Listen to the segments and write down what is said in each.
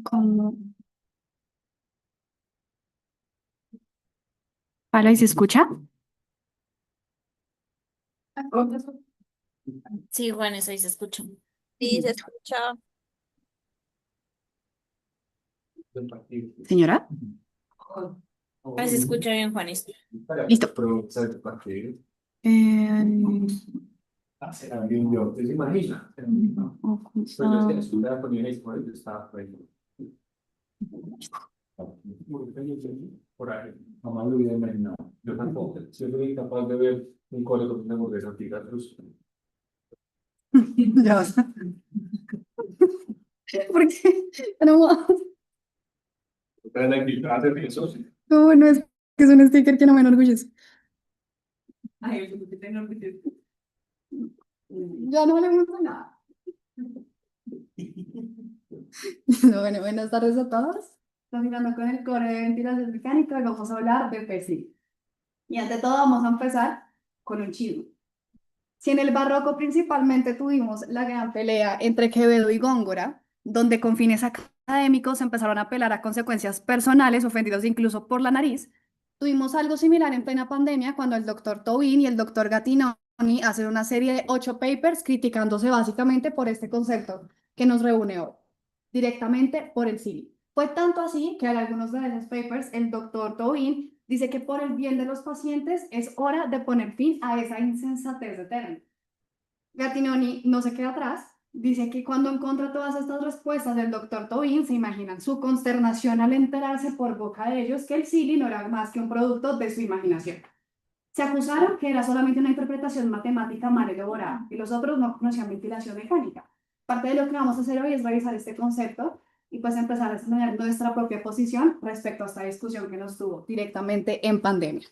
Como... ¿Vale? ¿Y se escucha? Sí, Juanes, ahí se escucha. Sí, se escucha. Señora. Ahí se escucha bien, Juanes. Listo. Por ahí, jamás lo hubiera imaginado. Yo tampoco. Si yo soy incapaz de ver un cole con una hamburguesa antigatos. Ya basta. ¿Por qué? No, Pero la actividad de eso. no, no, es que es un sticker que no me enorgullece. Ya no le gusta nada. Bueno, buenas tardes a todos. Continuando con el core de ventilación mecánica, vamos a hablar de PSI. Y ante todo vamos a empezar con un chisme. Si en el barroco principalmente tuvimos la gran pelea entre Quevedo y Góngora, donde con fines académicos empezaron a apelar a consecuencias personales, ofendidos incluso por la nariz, tuvimos algo similar en plena pandemia cuando el doctor Tobin y el doctor Gattinoni hacen una serie de 8 papers criticándose básicamente por este concepto que nos reúne hoy, directamente por el CIVI. Fue tanto así que en algunos de esos papers el doctor Tobin dice que por el bien de los pacientes es hora de poner fin a esa insensatez de término. Gattinoni no se queda atrás, dice que cuando encontró todas estas respuestas del doctor Tobin, se imaginan su consternación al enterarse por boca de ellos que el Silly no era más que un producto de su imaginación. Se acusaron que era solamente una interpretación matemática mal elaborada y los otros no conocían ventilación mecánica. Parte de lo que vamos a hacer hoy es revisar este concepto y pues empezar a exponer nuestra propia posición respecto a esta discusión que nos tuvo directamente en pandemia.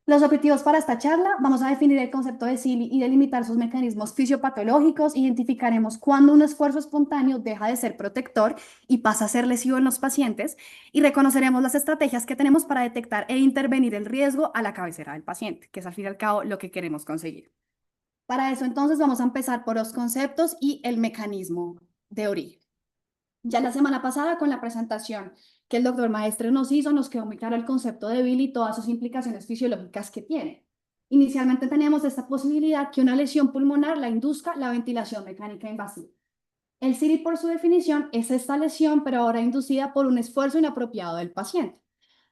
Los objetivos para esta charla: vamos a definir el concepto de CILI y delimitar sus mecanismos fisiopatológicos, identificaremos cuándo un esfuerzo espontáneo deja de ser protector y pasa a ser lesivo en los pacientes y reconoceremos las estrategias que tenemos para detectar e intervenir el riesgo a la cabecera del paciente, que es al fin y al cabo lo que queremos conseguir. Para eso entonces vamos a empezar por los conceptos y el mecanismo de origen. Ya la semana pasada con la presentación que el doctor Maestre nos hizo, nos quedó muy claro el concepto de Bill y todas sus implicaciones fisiológicas que tiene. Inicialmente teníamos esta posibilidad que una lesión pulmonar la induzca la ventilación mecánica invasiva. El CIRI, por su definición, es esta lesión, pero ahora inducida por un esfuerzo inapropiado del paciente.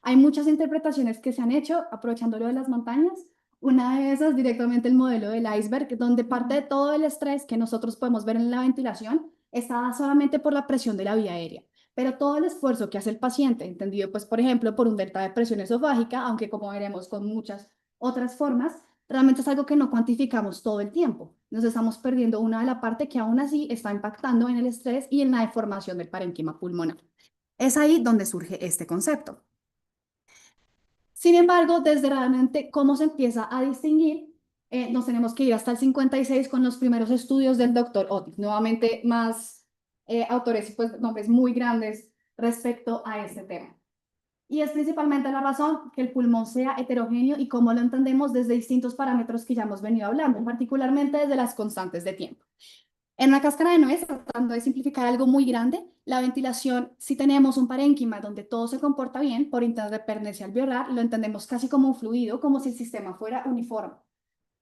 Hay muchas interpretaciones que se han hecho aprovechando lo de las montañas. Una de esas, directamente el modelo del iceberg, donde parte de todo el estrés que nosotros podemos ver en la ventilación está dada solamente por la presión de la vía aérea. Pero todo el esfuerzo que hace el paciente, entendido pues por ejemplo por un delta de presión esofágica, aunque como veremos con muchas otras formas, realmente es algo que no cuantificamos todo el tiempo. Nos estamos perdiendo una de la parte que aún así está impactando en el estrés y en la deformación del parénquima pulmonar. Es ahí donde surge este concepto. Sin embargo, desde realmente cómo se empieza a distinguir, nos tenemos que ir hasta el 56 con los primeros estudios del doctor Otis. Nuevamente, más autores y pues nombres muy grandes respecto a este tema. Y es principalmente la razón que el pulmón sea heterogéneo y cómo lo entendemos desde distintos parámetros que ya hemos venido hablando, particularmente desde las constantes de tiempo. En una cáscara de nuez, tratando de simplificar algo muy grande, la ventilación, si tenemos un parénquima donde todo se comporta bien, por interdependencia alveolar, lo entendemos casi como un fluido, como si el sistema fuera uniforme.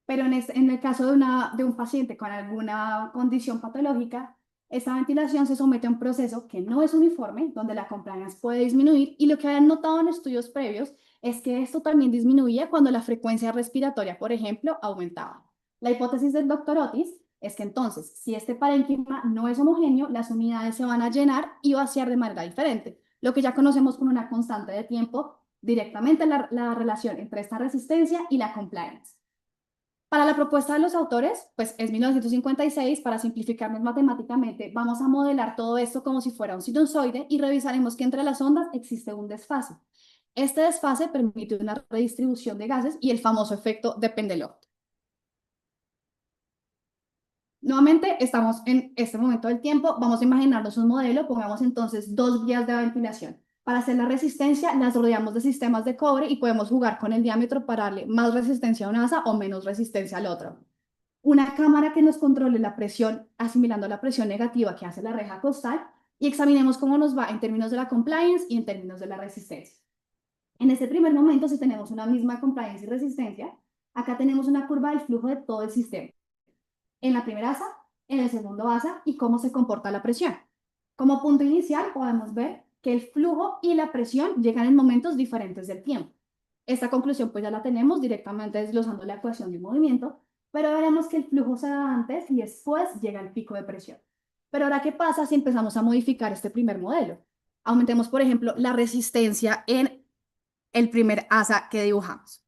Pero en el caso de un paciente con alguna condición patológica, esta ventilación se somete a un proceso que no es uniforme, donde la compliance puede disminuir, y lo que han notado en estudios previos es que esto también disminuía cuando la frecuencia respiratoria, por ejemplo, aumentaba. La hipótesis del doctor Otis es que entonces, si este parénquima no es homogéneo, las unidades se van a llenar y vaciar de manera diferente, lo que ya conocemos como una constante de tiempo, directamente la relación entre esta resistencia y la compliance. Para la propuesta de los autores, pues es 1956, para simplificarnos matemáticamente, vamos a modelar todo esto como si fuera un sinusoide y revisaremos que entre las ondas existe un desfase. Este desfase permite una redistribución de gases y el famoso efecto de Pendelov. Nuevamente, estamos en este momento del tiempo, vamos a imaginarnos un modelo, pongamos entonces dos vías de ventilación. Para hacer la resistencia, las rodeamos de sistemas de cobre y podemos jugar con el diámetro para darle más resistencia a una asa o menos resistencia al otro. Una cámara que nos controle la presión, asimilando la presión negativa que hace la reja costal, y examinemos cómo nos va en términos de la compliance y en términos de la resistencia. En este primer momento, si tenemos una misma compliance y resistencia, acá tenemos una curva del flujo de todo el sistema. En la primera asa, en el segundo asa y cómo se comporta la presión. Como punto inicial podemos ver que el flujo y la presión llegan en momentos diferentes del tiempo. Esta conclusión pues ya la tenemos directamente desglosando la ecuación de movimiento, pero veremos que el flujo se da antes y después llega el pico de presión. Pero ahora, ¿qué pasa si empezamos a modificar este primer modelo? Aumentemos, por ejemplo, la resistencia en el primer asa que dibujamos.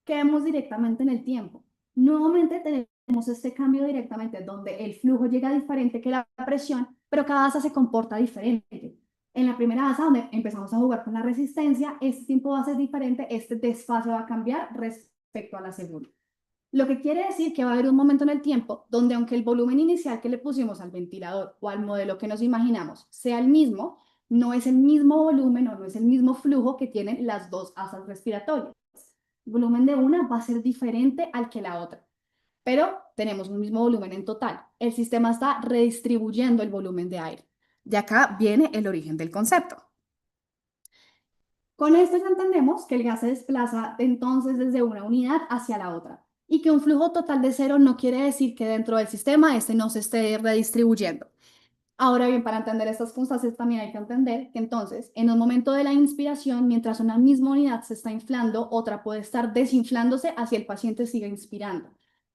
¿Qué vemos directamente en el tiempo? Nuevamente tenemos este cambio directamente donde el flujo llega diferente que la presión, pero cada asa se comporta diferente. En la primera asa, donde empezamos a jugar con la resistencia, este tiempo va a ser diferente, este desfase va a cambiar respecto a la segunda. Lo que quiere decir que va a haber un momento en el tiempo donde aunque el volumen inicial que le pusimos al ventilador o al modelo que nos imaginamos sea el mismo, no es el mismo volumen o no es el mismo flujo que tienen las dos asas respiratorias. El volumen de una va a ser diferente al que la otra, pero tenemos un mismo volumen en total. El sistema está redistribuyendo el volumen de aire. De acá viene el origen del concepto. Con esto ya entendemos que el gas se desplaza entonces desde una unidad hacia la otra y que un flujo total de cero no quiere decir que dentro del sistema este no se esté redistribuyendo. Ahora bien, para entender estas constantes también hay que entender que entonces, en un momento de la inspiración, mientras una misma unidad se está inflando, otra puede estar desinflándose hacia el paciente siga inspirando.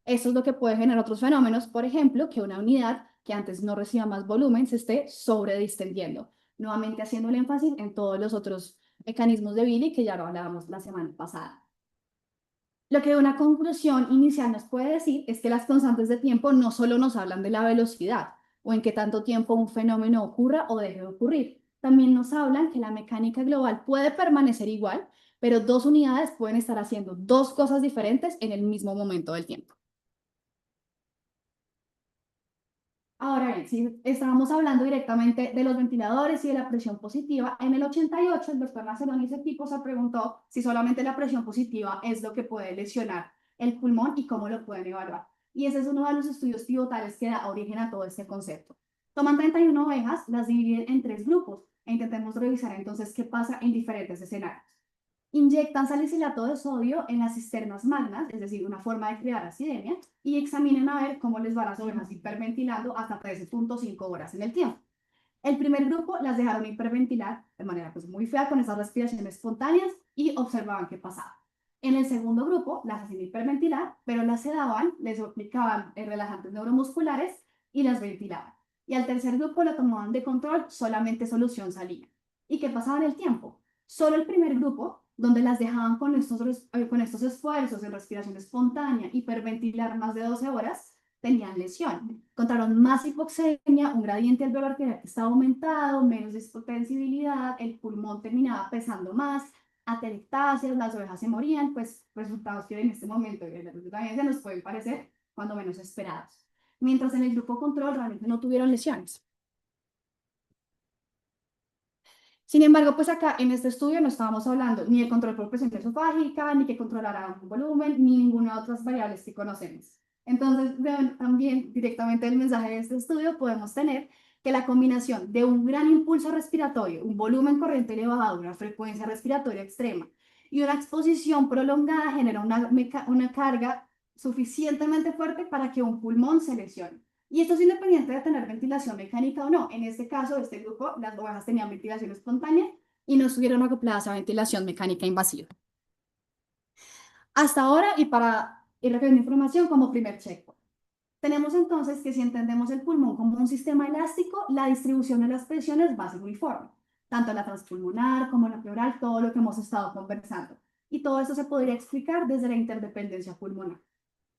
Esto es lo que puede generar otros fenómenos, por ejemplo, que una unidad que antes no reciba más volumen se esté sobredistendiendo, nuevamente haciendo el énfasis en todos los otros mecanismos de Billy que ya lo hablábamos la semana pasada. Lo que una conclusión inicial nos puede decir es que las constantes de tiempo no solo nos hablan de la velocidad o en qué tanto tiempo un fenómeno ocurra o deje de ocurrir, también nos hablan que la mecánica global puede permanecer igual, pero dos unidades pueden estar haciendo dos cosas diferentes en el mismo momento del tiempo. Ahora bien, si estábamos hablando directamente de los ventiladores y de la presión positiva, en el 88 el doctor Maceroni y su equipo se preguntó si solamente la presión positiva es lo que puede lesionar el pulmón y cómo lo pueden evaluar. Y ese es uno de los estudios pivotales que da origen a todo este concepto. Toman 31 ovejas, las dividen en 3 grupos e intentemos revisar entonces qué pasa en diferentes escenarios. Inyectan salicilato de sodio en las cisternas magnas, es decir, una forma de crear acidemia, y examinen a ver cómo les va a las ovejas hiperventilando hasta 13.5 horas en el tiempo. El primer grupo las dejaron hiperventilar de manera pues muy fea con esas respiraciones espontáneas y observaban qué pasaba. En el segundo grupo las hacían hiperventilar, pero las sedaban, les aplicaban relajantes neuromusculares y las ventilaban. Y al tercer grupo lo tomaban de control, solamente solución salina. ¿Y qué pasaba en el tiempo? Solo el primer grupo, donde las dejaban con estos esfuerzos en respiración espontánea, hiperventilar más de 12 horas, tenían lesión. Encontraron más hipoxemia, un gradiente alveolar que estaba aumentado, menos dispotensibilidad, el pulmón terminaba pesando más, atelectasias, las ovejas se morían, pues resultados que en este momento también se nos pueden parecer cuando menos esperados. Mientras en el grupo control realmente no tuvieron lesiones. Sin embargo, pues acá en este estudio no estábamos hablando ni de control por presión esofágica, ni que controlara un volumen, ni ninguna de otras variables que conocemos. Entonces, también directamente del mensaje de este estudio podemos tener que la combinación de un gran impulso respiratorio, un volumen corriente elevado, una frecuencia respiratoria extrema y una exposición prolongada genera una carga suficientemente fuerte para que un pulmón se lesione. Y esto es independiente de tener ventilación mecánica o no. En este caso, este grupo, las ovejas tenían ventilación espontánea y no estuvieron acopladas a ventilación mecánica invasiva. Hasta ahora, y para ir recogiendo información como primer checkpoint. Tenemos entonces que si entendemos el pulmón como un sistema elástico, la distribución de las presiones va a ser uniforme, tanto la transpulmonar como la pleural, todo lo que hemos estado conversando. Y todo esto se podría explicar desde la interdependencia pulmonar.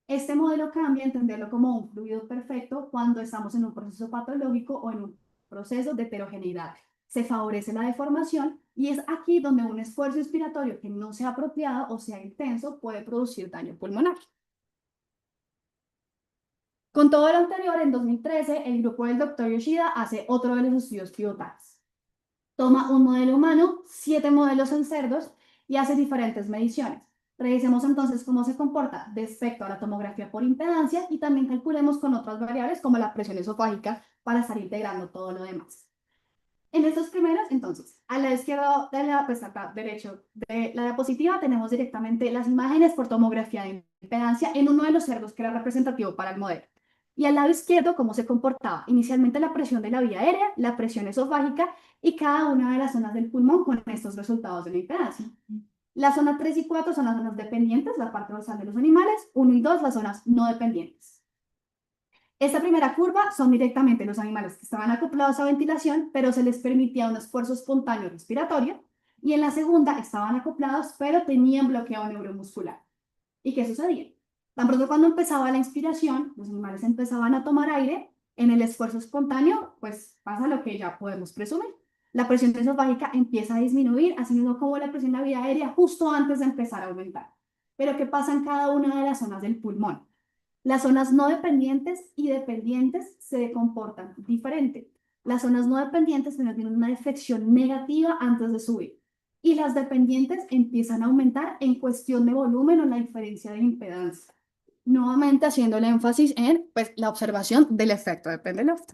Este modelo cambia a entenderlo como un fluido perfecto cuando estamos en un proceso patológico o en un proceso de heterogeneidad. Se favorece la deformación y es aquí donde un esfuerzo inspiratorio que no sea apropiado o sea intenso puede producir daño pulmonar. Con todo lo anterior, en 2013, el grupo del Dr. Yoshida hace otro de los estudios pivotales. Toma un modelo humano, 7 modelos en cerdos y hace diferentes mediciones. Revisemos entonces cómo se comporta respecto a la tomografía por impedancia y también calculemos con otras variables como la presión esofágica para estar integrando todo lo demás. En estos primeros, entonces, a la izquierda de la, pues acá, derecho de la diapositiva tenemos directamente las imágenes por tomografía de impedancia en uno de los cerdos que era representativo para el modelo. Y al lado izquierdo, cómo se comportaba inicialmente la presión de la vía aérea, la presión esofágica y cada una de las zonas del pulmón con estos resultados de la impedancia. Las zonas 3 y 4 son las zonas dependientes, la parte dorsal de los animales, 1 y 2 las zonas no dependientes. Esta primera curva son directamente los animales que estaban acoplados a ventilación, pero se les permitía un esfuerzo espontáneo respiratorio, y en la segunda estaban acoplados, pero tenían bloqueo neuromuscular. ¿Y qué sucedía? Tan pronto cuando empezaba la inspiración, los animales empezaban a tomar aire, en el esfuerzo espontáneo, pues pasa lo que ya podemos presumir. La presión esofágica empieza a disminuir, así mismo como la presión en la vía aérea justo antes de empezar a aumentar. Pero ¿qué pasa en cada una de las zonas del pulmón? Las zonas no dependientes y dependientes se comportan diferente. Las zonas no dependientes tienen una deflexión negativa antes de subir y las dependientes empiezan a aumentar en cuestión de volumen o la diferencia de impedancia. Nuevamente haciendo el énfasis en pues, la observación del efecto de Pendeloft.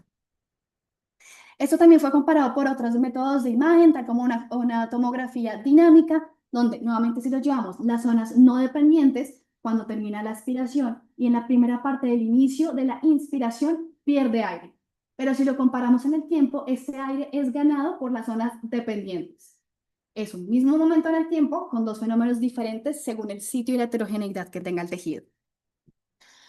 Esto también fue comparado por otros métodos de imagen, tal como una tomografía dinámica, donde nuevamente si lo llevamos las zonas no dependientes, cuando termina la aspiración y en la primera parte del inicio de la inspiración pierde aire. Pero si lo comparamos en el tiempo, ese aire es ganado por las zonas dependientes. Es un mismo momento en el tiempo con dos fenómenos diferentes según el sitio y la heterogeneidad que tenga el tejido.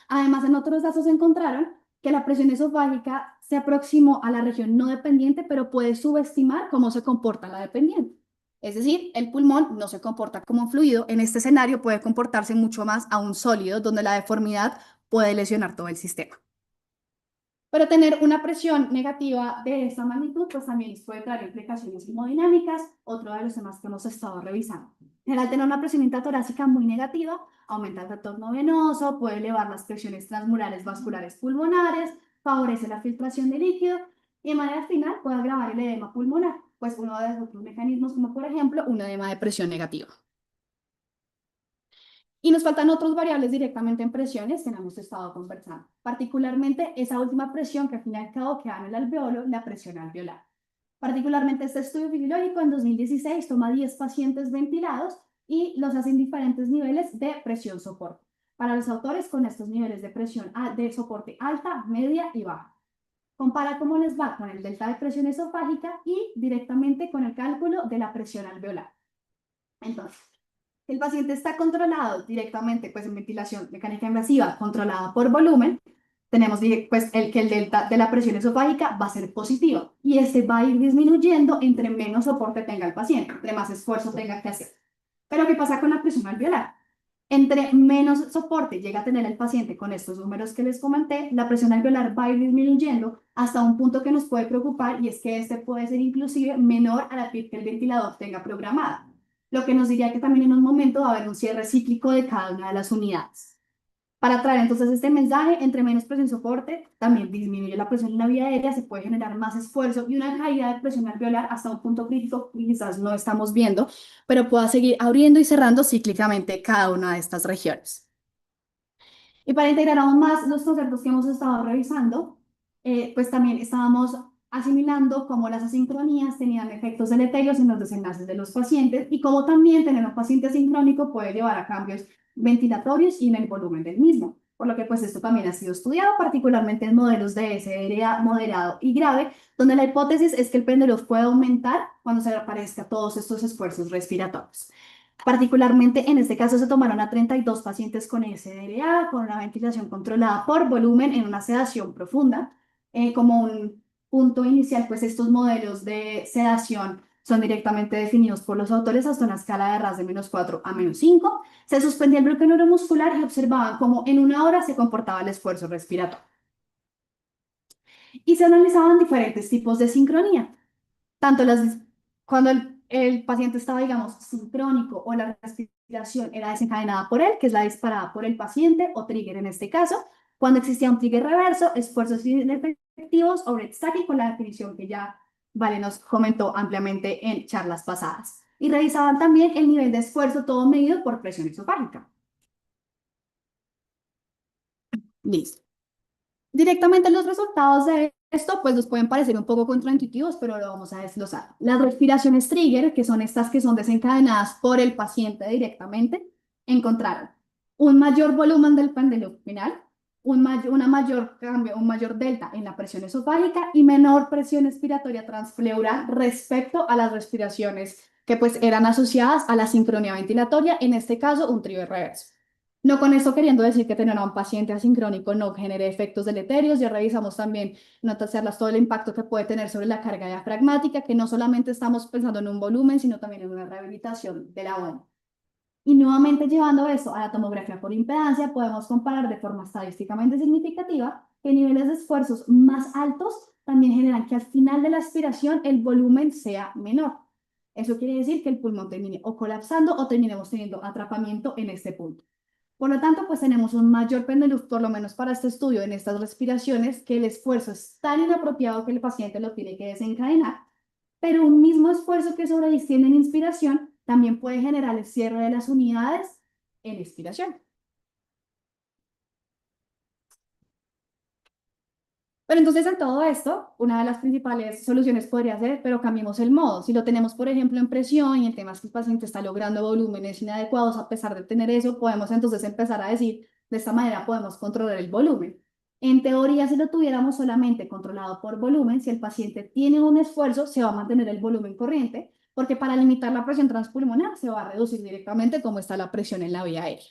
Además, en otros datos encontraron que la presión esofágica se aproximó a la región no dependiente, pero puede subestimar cómo se comporta la dependiente. Es decir, el pulmón no se comporta como un fluido. En este escenario puede comportarse mucho más a un sólido, donde la deformidad puede lesionar todo el sistema. Pero tener una presión negativa de esta magnitud, pues también puede traer implicaciones hemodinámicas, otro de los temas que hemos estado revisando. Al tener una presión intratorácica muy negativa, aumenta el retorno venoso, puede elevar las presiones transmurales vasculares pulmonares, favorece la filtración de líquido y de manera final puede agravar el edema pulmonar, pues uno de los otros mecanismos como por ejemplo un edema de presión negativa. Y nos faltan otras variables directamente en presiones que no hemos estado conversando, particularmente esa última presión que al fin y al cabo queda en el alveolo, la presión alveolar. Particularmente este estudio fisiológico en 2016 toma 10 pacientes ventilados y los hace en diferentes niveles de presión soporte. Para los autores con estos niveles de presión de soporte alta, media y baja. Compara cómo les va con el delta de presión esofágica y directamente con el cálculo de la presión alveolar. Entonces, el paciente está controlado directamente, pues en ventilación mecánica invasiva, controlada por volumen, tenemos pues que el delta de la presión esofágica va a ser positivo y este va a ir disminuyendo entre menos soporte tenga el paciente, entre más esfuerzo tenga que hacer. Pero ¿qué pasa con la presión alveolar? Entre menos soporte llega a tener el paciente con estos números que les comenté, la presión alveolar va a ir disminuyendo hasta un punto que nos puede preocupar y es que este puede ser inclusive menor a la PIB que el ventilador tenga programada, lo que nos diría que también en un momento va a haber un cierre cíclico de cada una de las unidades. Para traer entonces este mensaje, entre menos presión soporte, también disminuye la presión en la vía aérea, se puede generar más esfuerzo y una caída de presión alveolar hasta un punto crítico que quizás no estamos viendo, pero pueda seguir abriendo y cerrando cíclicamente cada una de estas regiones. Y para integrar aún más los conceptos que hemos estado revisando, pues también estábamos asimilando cómo las asincronías tenían efectos deleterios en los desenlaces de los pacientes y cómo también tener un paciente asincrónico puede llevar a cambios ventilatorios y en el volumen del mismo. Por lo que pues esto también ha sido estudiado, particularmente en modelos de SRA moderado y grave, donde la hipótesis es que el péndulo puede aumentar cuando se aparezcan todos estos esfuerzos respiratorios. Particularmente en este caso se tomaron a 32 pacientes con SDRA, con una ventilación controlada por volumen en una sedación profunda. Como un punto inicial, pues estos modelos de sedación son directamente definidos por los autores hasta una escala de RASS de -4 a -5. Se suspendía el bloqueo neuromuscular y observaban cómo en una hora se comportaba el esfuerzo respiratorio. Y se analizaban diferentes tipos de sincronía, tanto cuando el paciente estaba, digamos, sincrónico o la respiración era desencadenada por él, que es la disparada por el paciente o trigger en este caso, cuando existía un trigger reverso, esfuerzos inefectivos o breath stacking con la definición que ya Vale, nos comentó ampliamente en charlas pasadas. Y revisaban también el nivel de esfuerzo, todo medido por presión esofágica. Listo. Directamente los resultados de esto, pues nos pueden parecer un poco contraintuitivos, pero lo vamos a desglosar. Las respiraciones trigger, que son estas que son desencadenadas por el paciente directamente, encontraron un mayor volumen del péndulo final, una mayor cambio, un mayor delta en la presión esofágica y menor presión expiratoria transpleural respecto a las respiraciones que pues eran asociadas a la sincronía ventilatoria, en este caso un trío reverso. No con esto queriendo decir que tener a un paciente asincrónico no genere efectos deleterios. Ya revisamos también notas charlas todo el impacto que puede tener sobre la carga diafragmática, que no solamente estamos pensando en un volumen, sino también en una rehabilitación de la ONU. Y nuevamente llevando eso a la tomografía por impedancia, podemos comparar de forma estadísticamente significativa que niveles de esfuerzos más altos también generan que al final de la aspiración el volumen sea menor. Eso quiere decir que el pulmón termine o colapsando o terminemos teniendo atrapamiento en este punto. Por lo tanto, pues tenemos un mayor pendulum, por lo menos para este estudio, en estas respiraciones, que el esfuerzo es tan inapropiado que el paciente lo tiene que desencadenar, pero un mismo esfuerzo que sobredistiende en inspiración también puede generar el cierre de las unidades en expiración. Pero entonces en todo esto, una de las principales soluciones podría ser, pero cambiemos el modo. Si lo tenemos, por ejemplo, en presión y el tema es que el paciente está logrando volúmenes inadecuados, a pesar de tener eso, podemos entonces empezar a decir, de esta manera podemos controlar el volumen. En teoría, si lo tuviéramos solamente controlado por volumen, si el paciente tiene un esfuerzo, se va a mantener el volumen corriente, porque para limitar la presión transpulmonar se va a reducir directamente como está la presión en la vía aérea.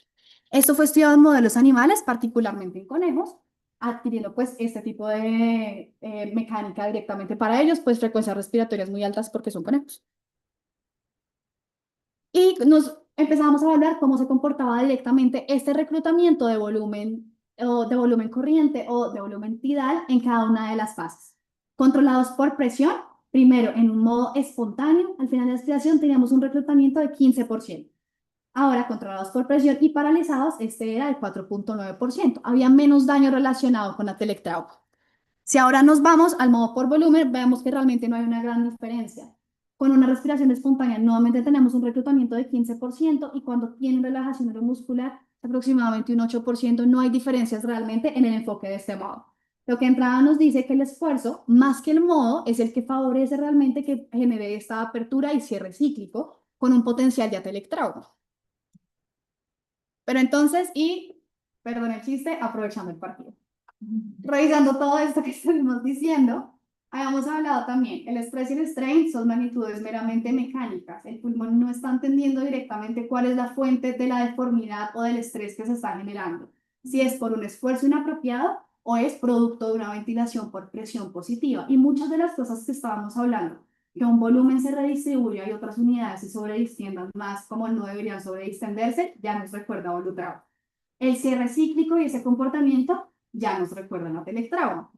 Esto fue estudiado en modelos animales, particularmente en conejos, adquiriendo pues este tipo de mecánica directamente para ellos, pues frecuencias respiratorias muy altas porque son conejos. Y nos empezamos a hablar cómo se comportaba directamente este reclutamiento de volumen corriente o de volumen tidal en cada una de las fases. Controlados por presión, primero en un modo espontáneo, al final de la aspiración teníamos un reclutamiento de 15%. Ahora, controlados por presión y paralizados, este era el 4.9%. Había menos daño relacionado con atelectrauma. Si ahora nos vamos al modo por volumen, vemos que realmente no hay una gran diferencia. Con una respiración espontánea, nuevamente tenemos un reclutamiento de 15% y cuando tienen relajación neuromuscular, aproximadamente un 8%, no hay diferencias realmente en el enfoque de este modo. Lo que entrada nos dice que el esfuerzo, más que el modo, es el que favorece realmente que genere esta apertura y cierre cíclico con un potencial de atelectrauma. Pero entonces, perdón el chiste, aprovechando el partido. Revisando todo esto que estuvimos diciendo, habíamos hablado también, el stress y el strain son magnitudes meramente mecánicas. El pulmón no está entendiendo directamente cuál es la fuente de la deformidad o del estrés que se está generando. Si es por un esfuerzo inapropiado o es producto de una ventilación por presión positiva. Y muchas de las cosas que estábamos hablando, que un volumen se redistribuya y otras unidades se sobredistiendan más como no deberían sobredistenderse, ya nos recuerda Volutrao. El cierre cíclico y ese comportamiento ya nos recuerdan a Telectrauma.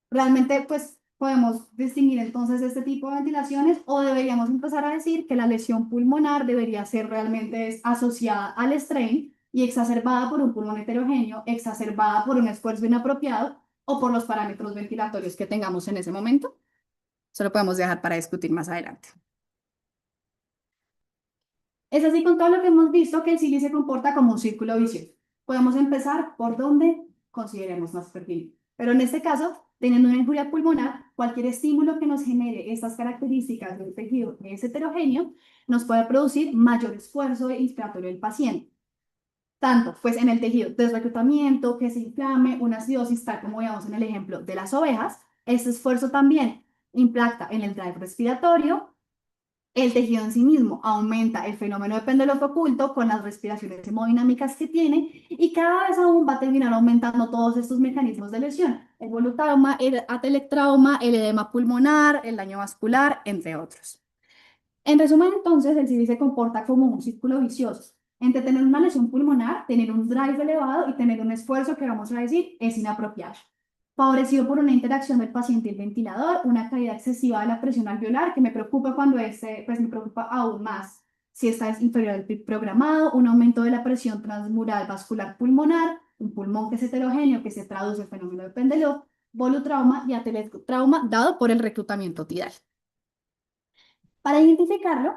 Realmente, pues, podemos distinguir entonces este tipo de ventilaciones o deberíamos empezar a decir que la lesión pulmonar debería ser realmente asociada al strain y exacerbada por un pulmón heterogéneo, exacerbada por un esfuerzo inapropiado o por los parámetros ventilatorios que tengamos en ese momento. Eso lo podemos dejar para discutir más adelante. Es así con todo lo que hemos visto que el CILI se comporta como un círculo vicioso. Podemos empezar por donde consideremos más pertinente. Pero en este caso, teniendo una injuria pulmonar, cualquier estímulo que nos genere estas características del tejido que es heterogéneo nos puede producir mayor esfuerzo inspiratorio del paciente. Tanto pues en el tejido desreclutamiento, que se inflame, una acidosis, tal como veamos en el ejemplo de las ovejas, este esfuerzo también impacta en el drive respiratorio. El tejido en sí mismo aumenta el fenómeno de péndulo oculto con las respiraciones hemodinámicas que tiene y cada vez aún va a terminar aumentando todos estos mecanismos de lesión, el volutrauma, el atelectrauma, el edema pulmonar, el daño vascular, entre otros. En resumen, entonces, el CIDI se comporta como un círculo vicioso entre tener una lesión pulmonar, tener un drive elevado y tener un esfuerzo que vamos a decir es inapropiado, favorecido por una interacción del paciente y el ventilador, una caída excesiva de la presión alveolar, que me preocupa cuando pues me preocupa aún más si esta es inferior al PIB programado, un aumento de la presión transmural vascular pulmonar, un pulmón que es heterogéneo, que se traduce en fenómeno de Pendelov, volutrauma y atelectrauma dado por el reclutamiento tidal. Para identificarlo,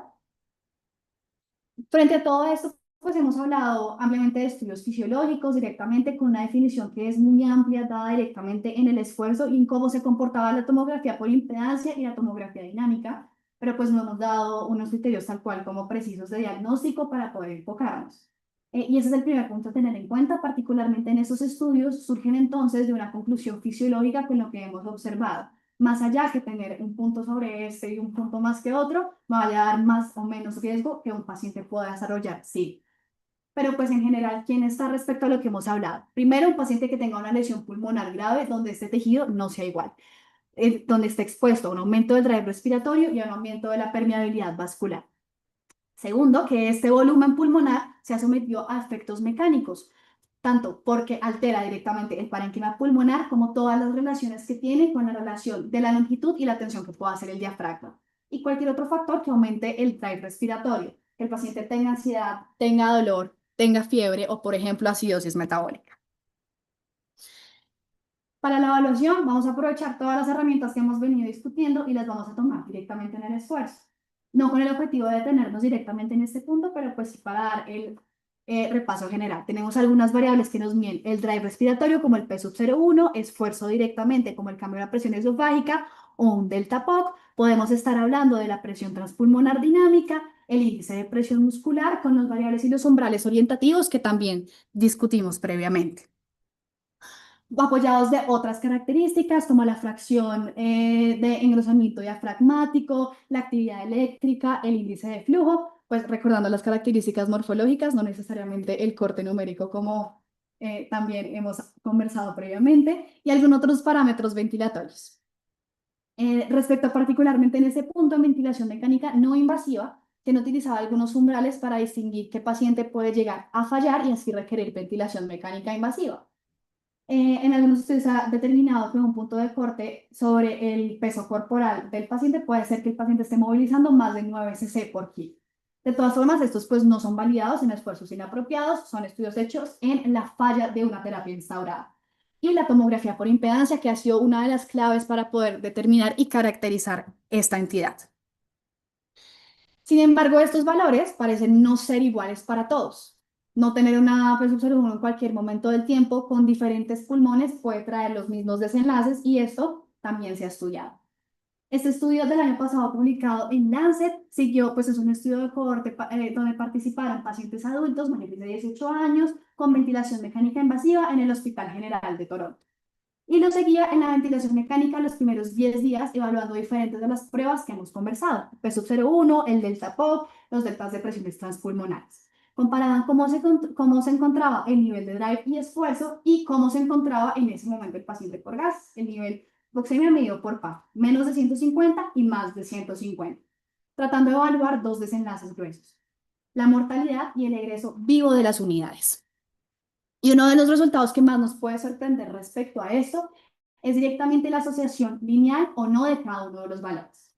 frente a todo esto, pues hemos hablado ampliamente de estudios fisiológicos directamente con una definición que es muy amplia, dada directamente en el esfuerzo y en cómo se comportaba la tomografía por impedancia y la tomografía dinámica, pero pues no hemos dado unos criterios tal cual como precisos de diagnóstico para poder enfocarnos. Y ese es el primer punto a tener en cuenta, particularmente en estos estudios surgen entonces de una conclusión fisiológica con lo que hemos observado. Más allá que tener un punto sobre este y un punto más que otro, me vaya a dar más o menos riesgo que un paciente pueda desarrollar, sí. Pero pues en general, ¿quién está respecto a lo que hemos hablado? Primero, un paciente que tenga una lesión pulmonar grave donde este tejido no sea igual, donde esté expuesto a un aumento del drive respiratorio y a un aumento de la permeabilidad vascular. Segundo, que este volumen pulmonar se ha sometido a efectos mecánicos, tanto porque altera directamente el parénquima pulmonar como todas las relaciones que tiene con la relación de la longitud y la tensión que pueda hacer el diafragma. Y cualquier otro factor que aumente el drive respiratorio, que el paciente tenga ansiedad, tenga dolor, tenga fiebre o, por ejemplo, acidosis metabólica. Para la evaluación, vamos a aprovechar todas las herramientas que hemos venido discutiendo y las vamos a tomar directamente en el esfuerzo. No con el objetivo de detenernos directamente en este punto, pero pues sí para dar el repaso general. Tenemos algunas variables que nos miden el drive respiratorio como el P sub 0,1, esfuerzo directamente como el cambio de la presión esofágica o un delta POC. Podemos estar hablando de la presión transpulmonar dinámica, el índice de presión muscular con las variables y los umbrales orientativos que también discutimos previamente, apoyados de otras características como la fracción de engrosamiento diafragmático, la actividad eléctrica, el índice de flujo, pues recordando las características morfológicas, no necesariamente el corte numérico como también hemos conversado previamente, y algunos otros parámetros ventilatorios. Respecto particularmente en ese punto, en ventilación mecánica no invasiva, que no utilizaba algunos umbrales para distinguir qué paciente puede llegar a fallar y así requerir ventilación mecánica invasiva. En algunos estudios se ha determinado que un punto de corte sobre el peso corporal del paciente puede ser que el paciente esté movilizando más de 9 cc por kilo. De todas formas, estos pues no son validados en esfuerzos inapropiados, son estudios hechos en la falla de una terapia instaurada. Y la tomografía por impedancia, que ha sido una de las claves para poder determinar y caracterizar esta entidad. Sin embargo, estos valores parecen no ser iguales para todos. No tener una presión sub 1 en cualquier momento del tiempo con diferentes pulmones puede traer los mismos desenlaces y esto también se ha estudiado. Este estudio del año pasado publicado en Lancet siguió, pues es un estudio de cohorte donde participaron pacientes adultos mayores de 18 años con ventilación mecánica invasiva en el Hospital General de Toronto. Y lo seguía en la ventilación mecánica los primeros 10 días, evaluando diferentes de las pruebas que hemos conversado, P sub 0,1, el delta POC, los deltas de presiones transpulmonares. Comparaban cómo se encontraba el nivel de drive y esfuerzo y cómo se encontraba en ese momento el paciente por gas, el nivel voxemia medido por PAF, menos de 150 y más de 150, tratando de evaluar dos desenlaces gruesos, la mortalidad y el egreso vivo de las unidades. Y uno de los resultados que más nos puede sorprender respecto a esto es directamente la asociación lineal o no de cada uno de los valores.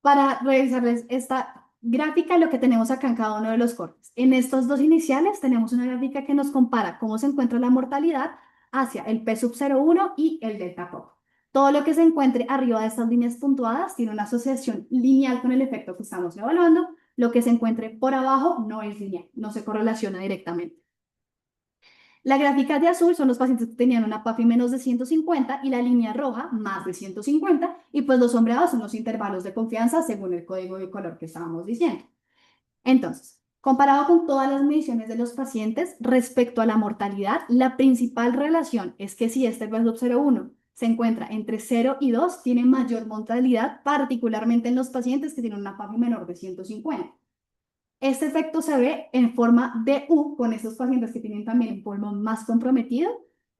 Para revisarles esta gráfica, lo que tenemos acá en cada uno de los cortes. En estos dos iniciales tenemos una gráfica que nos compara cómo se encuentra la mortalidad hacia el P sub 0,1 y el delta POC. Todo lo que se encuentre arriba de estas líneas puntuadas tiene una asociación lineal con el efecto que estamos evaluando. Lo que se encuentre por abajo no es lineal, no se correlaciona directamente. La gráfica de azul son los pacientes que tenían una PAFI menos de 150 y la línea roja más de 150 y pues los sombreados son los intervalos de confianza según el código de color que estábamos diciendo. Entonces, comparado con todas las mediciones de los pacientes respecto a la mortalidad, la principal relación es que si este P sub 0,1 se encuentra entre 0 y 2, tiene mayor mortalidad, particularmente en los pacientes que tienen una PAFI menor de 150. Este efecto se ve en forma de U con estos pacientes que tienen también un pulmón más comprometido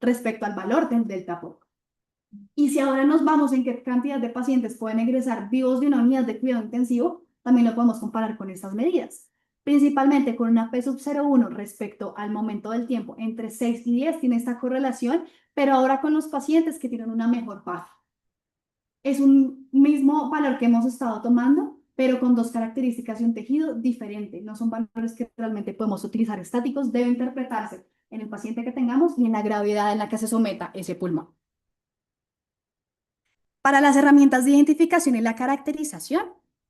respecto al valor del delta POC. Y si ahora nos vamos en qué cantidad de pacientes pueden ingresar vivos de una unidad de cuidado intensivo, también lo podemos comparar con estas medidas. Principalmente con una P sub 0,1 respecto al momento del tiempo, entre 6 y 10 tiene esta correlación, pero ahora con los pacientes que tienen una mejor PAF. Es un mismo valor que hemos estado tomando, pero con dos características y un tejido diferente. No son valores que realmente podemos utilizar estáticos, debe interpretarse en el paciente que tengamos y en la gravedad en la que se someta ese pulmón. Para las herramientas de identificación y la caracterización,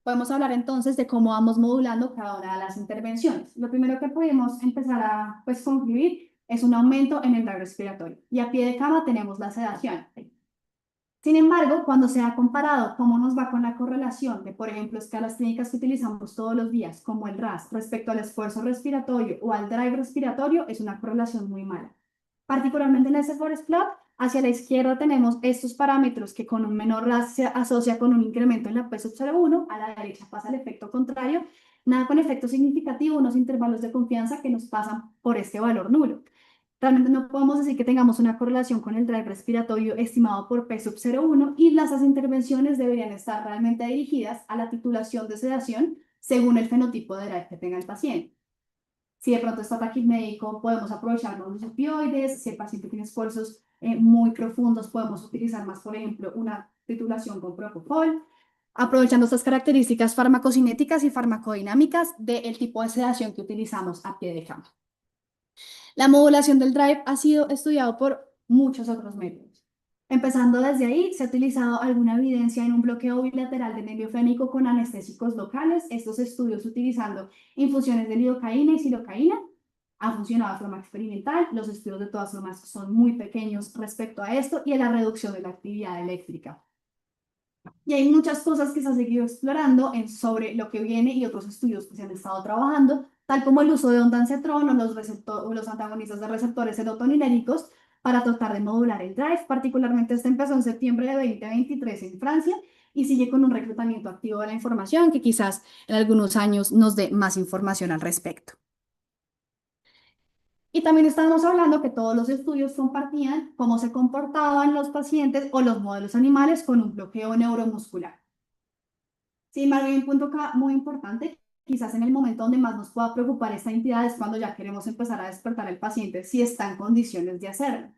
podemos hablar entonces de cómo vamos modulando cada una de las intervenciones. Lo primero que podemos empezar a concluir es un aumento en el drive respiratorio. Y a pie de cama tenemos la sedación. Sin embargo, cuando se ha comparado cómo nos va con la correlación de, por ejemplo, escalas clínicas que utilizamos todos los días, como el RAS, respecto al esfuerzo respiratorio o al drive respiratorio, es una correlación muy mala. Particularmente en ese forest plot, hacia la izquierda tenemos estos parámetros que con un menor RAS se asocia con un incremento en la P01, a la derecha pasa el efecto contrario, nada con efecto significativo, unos intervalos de confianza que nos pasan por este valor nulo. Realmente no podemos decir que tengamos una correlación con el drive respiratorio estimado por P01 y las intervenciones deberían estar realmente dirigidas a la titulación de sedación según el fenotipo de drive que tenga el paciente. Si de pronto está taquimédico, podemos aprovechar los opioides. Si el paciente tiene esfuerzos muy profundos, podemos utilizar más, por ejemplo, una titulación con propofol, aprovechando estas características farmacocinéticas y farmacodinámicas del tipo de sedación que utilizamos a pie de cama. La modulación del drive ha sido estudiado por muchos otros métodos. Empezando desde ahí, se ha utilizado alguna evidencia en un bloqueo bilateral de nervio fénico con anestésicos locales. Estos estudios utilizando infusiones de lidocaína y xilocaína han funcionado de forma experimental. Los estudios de todas formas son muy pequeños respecto a esto y a la reducción de la actividad eléctrica. Y hay muchas cosas que se han seguido explorando sobre lo que viene y otros estudios que se han estado trabajando, tal como el uso de ondansetron o los antagonistas de receptores serotoninérgicos para tratar de modular el drive. Particularmente este empezó en septiembre de 2023 en Francia y sigue con un reclutamiento activo de la información que quizás en algunos años nos dé más información al respecto. Y también estábamos hablando que todos los estudios compartían cómo se comportaban los pacientes o los modelos animales con un bloqueo neuromuscular. Sin embargo, hay un punto acá muy importante, quizás en el momento donde más nos pueda preocupar esta entidad es cuando ya queremos empezar a despertar al paciente si está en condiciones de hacerlo.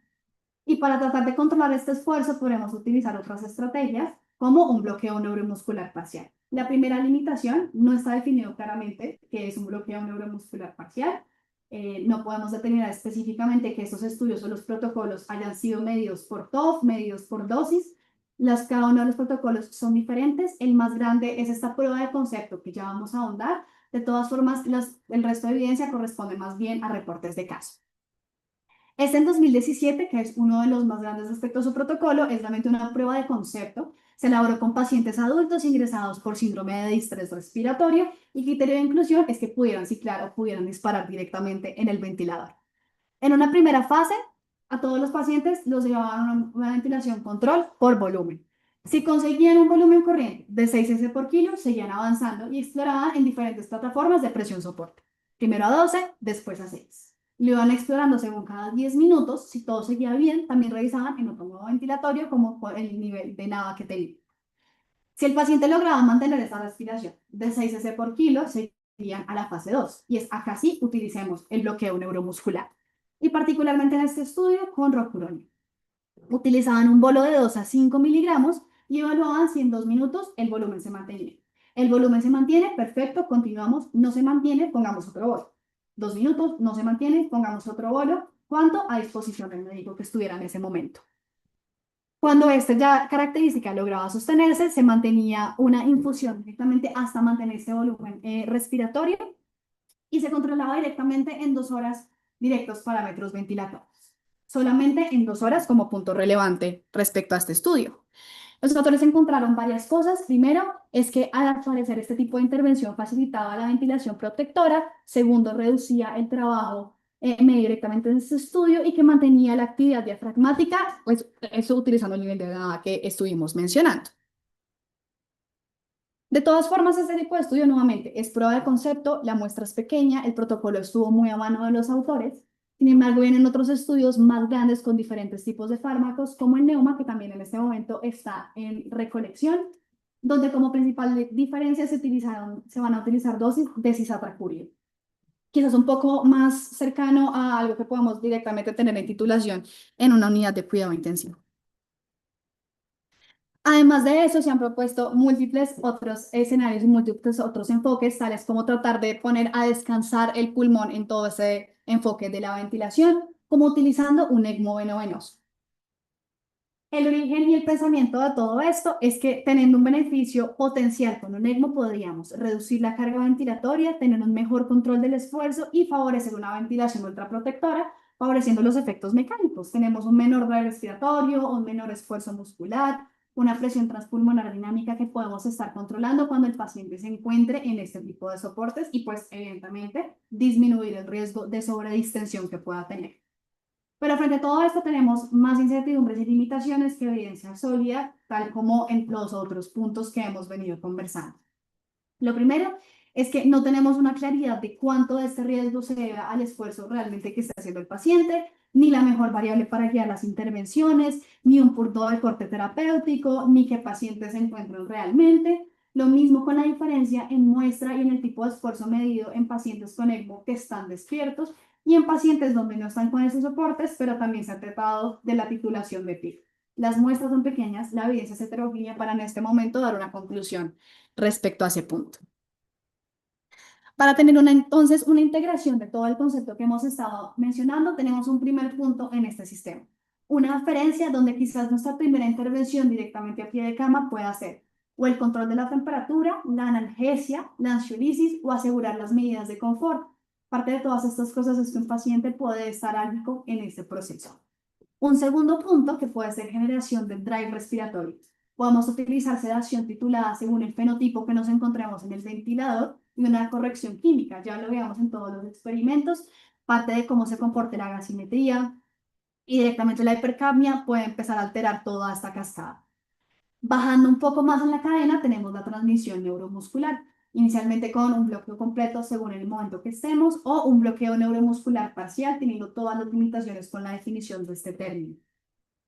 Y para tratar de controlar este esfuerzo podemos utilizar otras estrategias como un bloqueo neuromuscular parcial. La primera limitación no está definido claramente qué es un bloqueo neuromuscular parcial. No podemos determinar específicamente que esos estudios o los protocolos hayan sido medidos por TOF, medidos por dosis. Cada uno de los protocolos son diferentes. El más grande es esta prueba de concepto que ya vamos a ahondar. De todas formas, el resto de evidencia corresponde más bien a reportes de caso. Este en 2017, que es uno de los más grandes respecto a su protocolo, es realmente una prueba de concepto. Se elaboró con pacientes adultos ingresados por síndrome de distrés respiratorio y criterio de inclusión es que pudieran ciclar o pudieran disparar directamente en el ventilador. En una primera fase, a todos los pacientes los llevaban a una ventilación control por volumen. Si conseguían un volumen corriente de 6 cc por kilo, seguían avanzando y exploraban en diferentes plataformas de presión soporte. Primero a 12, después a 6. Lo iban explorando según cada 10 minutos. Si todo seguía bien, también revisaban en otro modo ventilatorio como el nivel de nada que tenía. Si el paciente lograba mantener esa respiración de 6 cc por kilo, seguían a la fase 2. Y es acá sí utilicemos el bloqueo neuromuscular. Y particularmente en este estudio con rocuronio. Utilizaban un bolo de 2 a 5 miligramos y evaluaban si en 2 minutos el volumen se mantenía. El volumen se mantiene, perfecto, continuamos. No se mantiene, pongamos otro bolo. 2 minutos, no se mantiene, pongamos otro bolo. ¿Cuánto? A disposición del médico que estuviera en ese momento. Cuando esta ya característica lograba sostenerse, se mantenía una infusión directamente hasta mantener ese volumen respiratorio y se controlaba directamente en 2 horas directos parámetros ventilatorios. Solamente en 2 horas como punto relevante respecto a este estudio. Los autores encontraron varias cosas. Primero, es que al parecer este tipo de intervención facilitaba la ventilación protectora. Segundo, reducía el trabajo medio directamente en este estudio y que mantenía la actividad diafragmática, pues eso utilizando el nivel de nada que estuvimos mencionando. De todas formas, este tipo de estudio nuevamente es prueba de concepto, la muestra es pequeña, el protocolo estuvo muy a mano de los autores. Sin embargo, vienen otros estudios más grandes con diferentes tipos de fármacos, como el Neuma, que también en este momento está en recolección, donde como principal diferencia se van a utilizar dosis de cisatracurio. Quizás un poco más cercano a algo que podamos directamente tener en titulación en una unidad de cuidado intensivo. Además de eso, se han propuesto múltiples otros escenarios y múltiples otros enfoques, tales como tratar de poner a descansar el pulmón en todo ese enfoque de la ventilación, como utilizando un ECMO venoso. El origen y el pensamiento de todo esto es que teniendo un beneficio potencial con un ECMO podríamos reducir la carga ventilatoria, tener un mejor control del esfuerzo y favorecer una ventilación ultraprotectora, favoreciendo los efectos mecánicos. Tenemos un menor drive respiratorio, un menor esfuerzo muscular, una presión transpulmonar dinámica que podemos estar controlando cuando el paciente se encuentre en este tipo de soportes y pues evidentemente disminuir el riesgo de sobredistensión que pueda tener. Pero frente a todo esto tenemos más incertidumbres y limitaciones que evidencia sólida, tal como en los otros puntos que hemos venido conversando. Lo primero es que no tenemos una claridad de cuánto de este riesgo se debe al esfuerzo realmente que está haciendo el paciente, ni la mejor variable para guiar las intervenciones, ni un punto de corte terapéutico, ni qué pacientes se encuentran realmente. Lo mismo con la diferencia en muestra y en el tipo de esfuerzo medido en pacientes con ECMO que están despiertos y en pacientes donde no están con esos soportes, pero también se ha tratado de la titulación de PIC. Las muestras son pequeñas, la evidencia es heterogénea para en este momento dar una conclusión respecto a ese punto. Para tener entonces una integración de todo el concepto que hemos estado mencionando, tenemos un primer punto en este sistema. Una referencia donde quizás nuestra primera intervención directamente a pie de cama pueda ser o el control de la temperatura, la analgesia, la ansiolisis o asegurar las medidas de confort. Parte de todas estas cosas es que un paciente puede estar álgico en este proceso. Un segundo punto que puede ser generación del drive respiratorio. Podemos utilizar sedación titulada según el fenotipo que nos encontremos en el ventilador y una corrección química. Ya lo veamos en todos los experimentos, parte de cómo se comporta la gasimetría y directamente la hipercapnia puede empezar a alterar toda esta cascada. Bajando un poco más en la cadena tenemos la transmisión neuromuscular, inicialmente con un bloqueo completo según el momento que estemos o un bloqueo neuromuscular parcial teniendo todas las limitaciones con la definición de este término.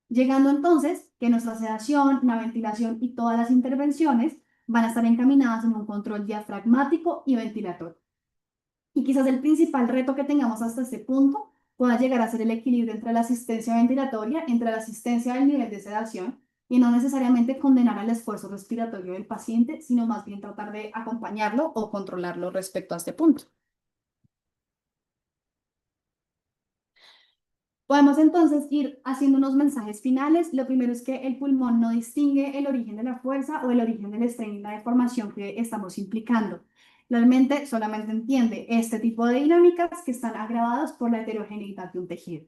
Llegando entonces que nuestra sedación, la ventilación y todas las intervenciones van a estar encaminadas en un control diafragmático y ventilatorio. Y quizás el principal reto que tengamos hasta este punto pueda llegar a ser el equilibrio entre la asistencia ventilatoria, entre la asistencia del nivel de sedación y no necesariamente condenar al esfuerzo respiratorio del paciente, sino más bien tratar de acompañarlo o controlarlo respecto a este punto. Podemos entonces ir haciendo unos mensajes finales. Lo primero es que el pulmón no distingue el origen de la fuerza o el origen del estrés y la deformación que estamos implicando. Realmente solamente entiende este tipo de dinámicas que están agravadas por la heterogeneidad de un tejido.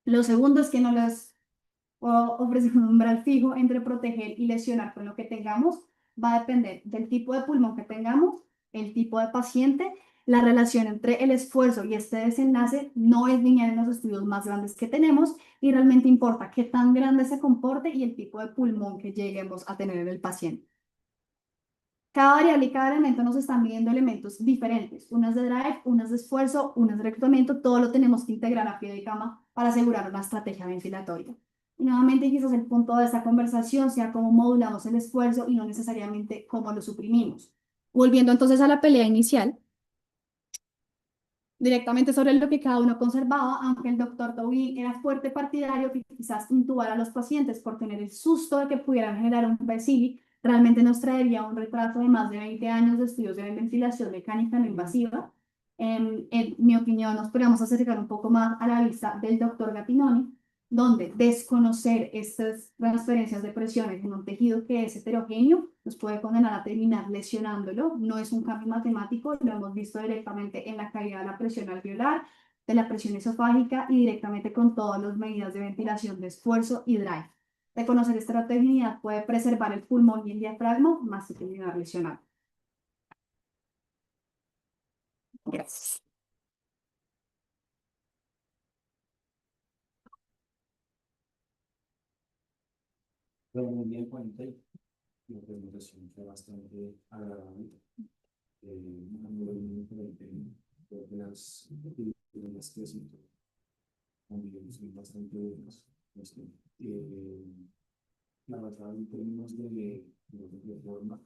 Lo segundo es que no les ofrece un umbral fijo entre proteger y lesionar con lo que tengamos. Va a depender del tipo de pulmón que tengamos, el tipo de paciente. La relación entre el esfuerzo y este desenlace no es lineal en los estudios más grandes que tenemos y realmente importa qué tan grande se comporte y el tipo de pulmón que lleguemos a tener en el paciente. Cada variable y cada elemento nos están midiendo elementos diferentes, unas de drive, unas de esfuerzo, unas de reclutamiento, todo lo tenemos que integrar a pie de cama para asegurar una estrategia ventilatoria. Y nuevamente quizás el punto de esta conversación sea cómo modulamos el esfuerzo y no necesariamente cómo lo suprimimos. Volviendo entonces a la pelea inicial, directamente sobre lo que cada uno conservaba, aunque el doctor Tobin era fuerte partidario que quizás intubar a los pacientes por tener el susto de que pudieran generar un PECILI, realmente nos traería un retraso de más de 20 años de estudios de ventilación mecánica no invasiva. En mi opinión, nos podríamos acercar un poco más a la vista del doctor Gattinoni, donde desconocer estas transferencias de presiones en un tejido que es heterogéneo nos puede condenar a terminar lesionándolo. No es un cambio matemático, lo hemos visto directamente en la caída de la presión alveolar, de la presión esofágica y directamente con todas las medidas de ventilación de esfuerzo y drive. Reconocer esta heterogeneidad puede preservar el pulmón y el diafragma, más que terminar lesionado. Gracias. Pero muy bien, Juanita, y la presentación fue bastante agradable. Muy diferente de las que siento. También son bastante buenas. La verdad, en términos de forma,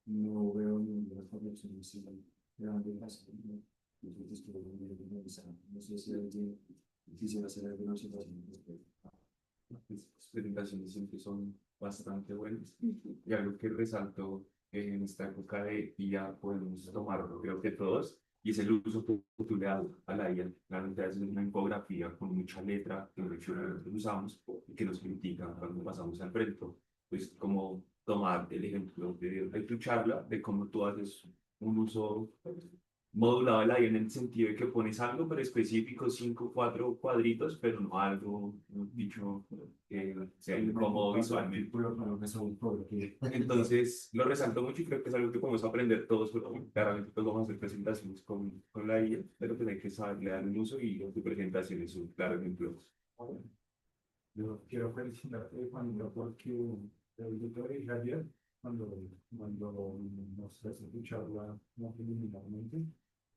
no veo ninguna corrección sino grande caso. Entonces, quiero no sé si alguien quisiera hacer alguna observación respecto a las presentaciones siempre son bastante buenas. Y algo que resalto en esta época de día podemos tomar, creo que todos, y es el uso que tú le das a la IA. Realmente a veces es una infografía con mucha letra que nosotros usamos y que nos critica cuando pasamos al frente. Pues como tomar el ejemplo de tu charla, de cómo tú haces un uso modulado de la IA en el sentido de que pones algo pero específico, 5, 4 cuadritos, pero no algo, dicho, que sea incómodo visualmente. Entonces, lo resalto mucho y creo que es algo que podemos aprender todos, porque claramente pues, vamos a hacer presentaciones con la IA, pero pues hay que saberle dar un uso y tu presentación es un claro ejemplo. Yo quiero felicitarte, Juanita, porque yo te dije ayer, cuando nos has escuchado la preliminarmente,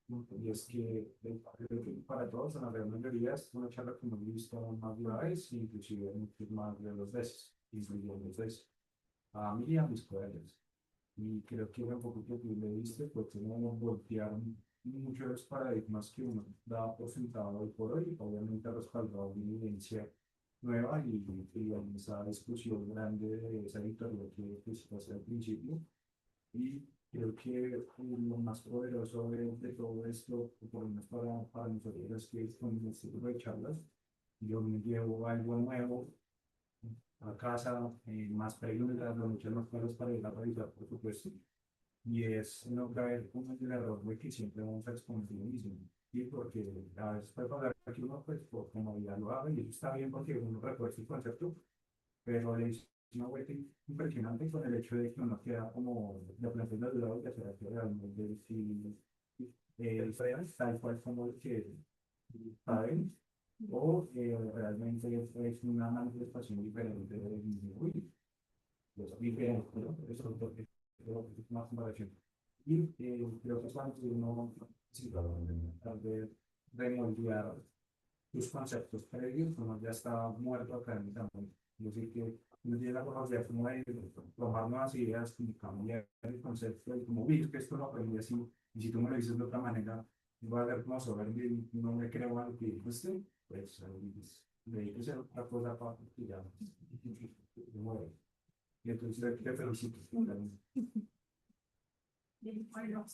y es que creo que para todos, en la gran mayoría, es una charla que hemos visto más de una vez, inclusive muchas más de 2 veces, incluyendo 2 veces, a mí y a mis colegas. Y creo que un poco que tú le diste fue como voltear muchos de los paradigmas que uno da por sentado hoy por hoy, obviamente respaldado en evidencia nueva y en esa discusión grande de esa editorial que hiciste al principio. Y creo que lo más poderoso de todo esto, por lo menos para nosotros, es que con este tipo de charlas yo me llevo algo nuevo a casa, más preguntas, muchas más cosas para ir a realizar, por supuesto. Y es no caer como en el error de que siempre vamos a exponer lo mismo. Y porque a veces puede pasar que uno, pues, por comodidad lo haga, y eso está bien porque uno refuerza el concepto, pero es una vuelta impresionante con el hecho de que uno queda como de plantear de lado que será que realmente si el freno tal cual como el que saben, o realmente es una manifestación diferente del mismo ruido. Es diferente, ¿no? Eso es lo que creo que es una comparación. Y creo que cuando uno sí, tal vez remoldear tus conceptos previos, uno ya está muerto académicamente. Es decir, que uno tiene la capacidad como de tomar nuevas ideas, como cambiar el concepto, y como, uy, es que esto lo aprendí así, y si tú me lo dices de otra manera, va a ver como soberbio y no me creo algo que dijo este, pues le hay que hacer otra cosa para que ya se mueve. Y entonces te felicito. Bueno,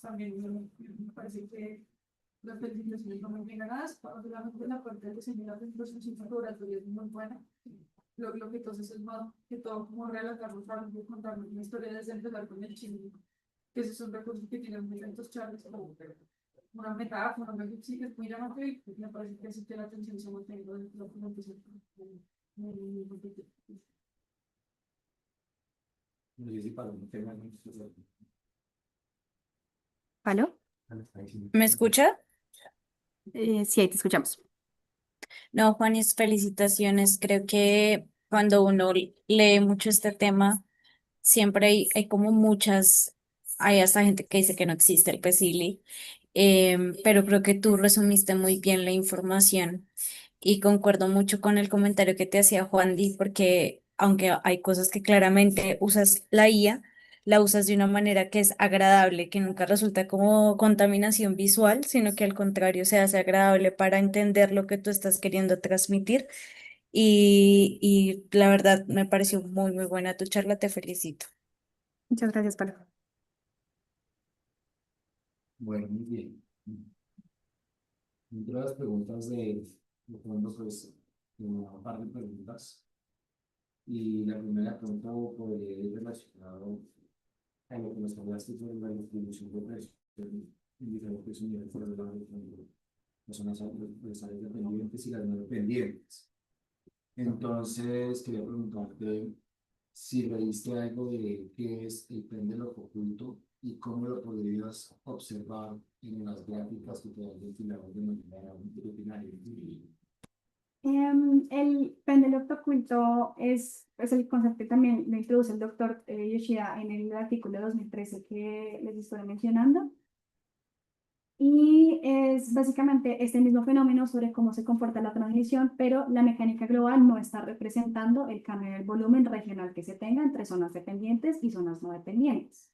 también me parece que las felicitaciones son muy bien ganadas, solamente la parte de diseñar los procesos laboratorios es muy buena. Lo que entonces es más que todo como relatarnos, contarnos una historia desde empezar con el chisme, que esos son recursos que tienen muy lentos charlas, como una metáfora, una sí, es muy llamativo y me parece que así que la atención se mantenga en lo que empezó. No sé si para un tema muy especial. ¿Aló? ¿Me escucha? Sí, ahí te escuchamos. No, Juanis, felicitaciones. Creo que cuando uno lee mucho este tema, siempre hay como hay hasta gente que dice que no existe el PECILI, pero creo que tú resumiste muy bien la información y concuerdo mucho con el comentario que te hacía Juan Di, porque aunque hay cosas que claramente usas la IA, la usas de una manera que es agradable, que nunca resulta como contaminación visual, sino que al contrario se hace agradable para entender lo que tú estás queriendo transmitir. Y la verdad me pareció muy, muy buena tu charla, te felicito. Muchas gracias, Pablo. Bueno, muy bien. Entre las preguntas de fondo, pues, un par de preguntas. Y la primera pregunta podría ir relacionado a lo que nos hablaste sobre la distribución de precios en diferentes unidades de la las zonas áreas dependientes y las no dependientes. Entonces, quería preguntarte si leíste algo de qué es el péndulo oculto y cómo lo podrías observar en las gráficas que te han destinado de manera rutinaria. El péndulo oculto es el concepto que también lo introduce el doctor Yoshida en el artículo 2013 que les estoy mencionando. Y es básicamente este mismo fenómeno sobre cómo se comporta la transmisión, pero la mecánica global no está representando el cambio del volumen regional que se tenga entre zonas dependientes y zonas no dependientes.